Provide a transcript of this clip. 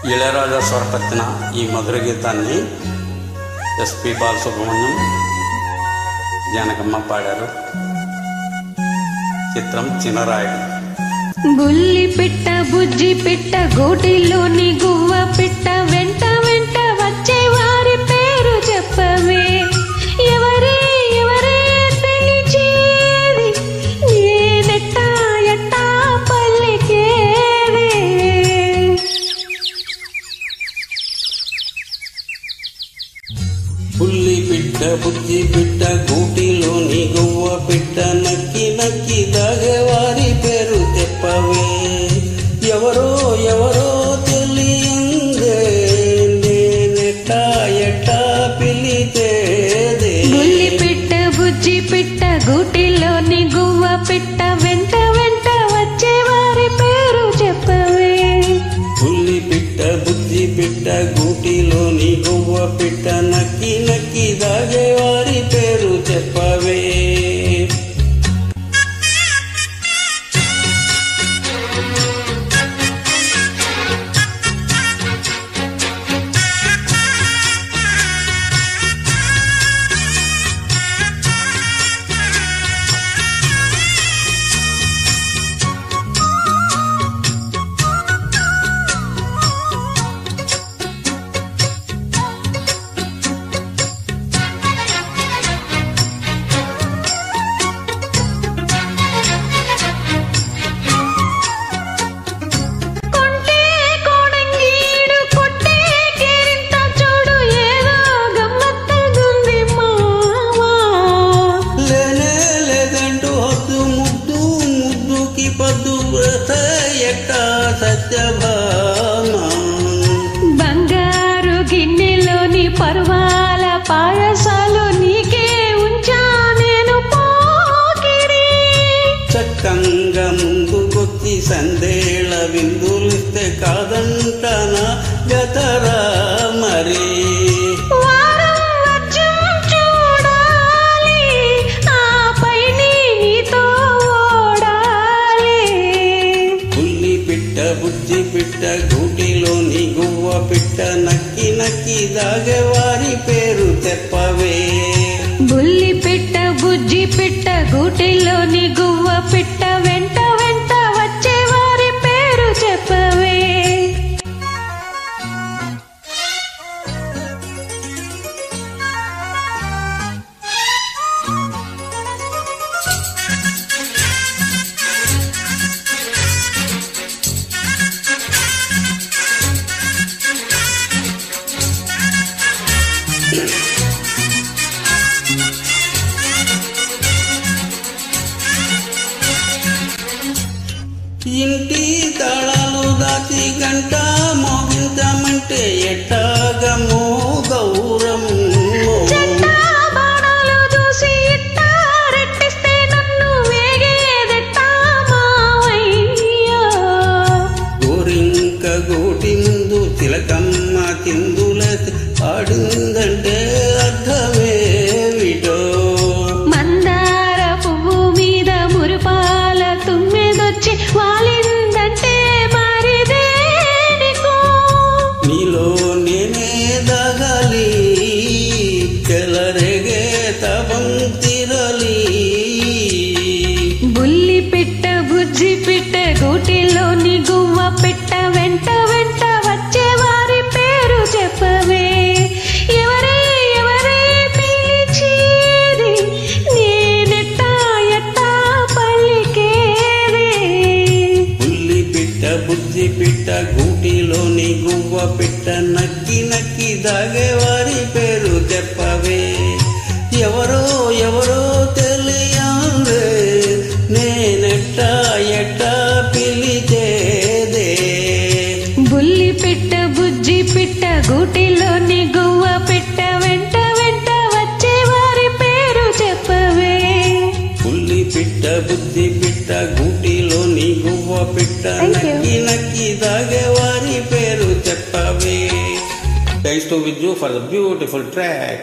ఇళయరాజా స్వరపరిచిన ఈ మధుర గీతాన్ని ఎస్పి బాలసుబ్రహ్మణ్యం, జానకమ్మ పాడారు. చిత్రం చినరాయుడు. బుల్లి పిట్ట బుజ్జి పిట్ట గోటిలోని గువ్వ పిట్ట వెంట వెంట వచ్చే వారి పేరు చెప్పవే. ఎవరే ఎవరే పిలిచేది నేనెట్టా ఎట్టా పలికేది. బుల్లి పిట్ట బుజ్జి పిట్ట గూటిలోని గువ్వ పిట్ట నక్కి నక్కి దాగేవారి పేరు చెప్పవే. ఎవరో ఎవరో తెలియందే నేనెట్టా ఎట్టా పిలిచేదే. బుల్లి పిట్ట బుజ్జి పిట్ట గూటిలోని గువ్వ పిట్ట వెంట వెంట వచ్చే వారి పేరు చెప్పవే. బుల్లి పిట్ట బుజ్జి పిట్ట గూటిలోని గువ్వ పిట్ట నక్కి నక్కి దాగేవారి పేరు చెప్పవే. బంగారు గిన్నెలోని పర్వాల పాయసాలు నీకే ఉంచా నేను పోకిరి. చక్కంగా ముందుకొచ్చి సందేళ విందులిస్తే కాదంటనా గతరా మరి. బుజ్జి పిట్ట గూటిలోని గువ్వ పిట్ట నక్కి నక్కి దాగేవారి పేరు చెప్పవే. బుల్లి పిట్ట బుజ్జి పిట్ట గూటిలోని గువ్వ పిట్ట వెంట వెంట వచ్చే వారి పేరు చెప్పవే. ఇంటి తాళాలు దాచి గంట మోగించమంటే ఎట్టాగమో గౌరము. గోరింక గోటి ముందు తిలకమ్మ చిందుల ఆడిందంటే అర్థమేమిటో. మందార పువ్వు మీద మురుపాల తుమ్మెదొచ్చి వాలిందంటే మరి దేనికో. నీలో నేనే దాగాలి చెలరేగే తపం తిరలి. బుల్లి పిట్ట బుజ్జి పిట్ట గూటిలోని గువ్వ పిట్ట వెంట వెంట వచ్చే వారి పేరు చెప్పవే. ఎవరే ఎవరే పిలిచేది నేనెట్టా ఎట్టా పలికేది. బుల్లి పిట్ట బుజ్జి పిట్ట గూటిలోని గువ్వ పిట్ట నక్కి నక్కి దాగేవారి పేరు చెప్పవే. ఎవరో ఎవరో తెలియందే నేనెట్టా ఎట్టా పిలిచేదే. బుల్లి పిట్ట బుజ్జి పిట్ట గూటిలోని గువ్వ పిట్ట వెంట వెంట వచ్చే వారి పేరు చెప్పవే. బుల్లి పిట్ట బుజ్జి పిట్ట గూటిలోని గువ్వ పిట్ట నక్కి నక్కి దాగేవారి పేరు చెప్పవే. Thanks to Viju for the beautiful track.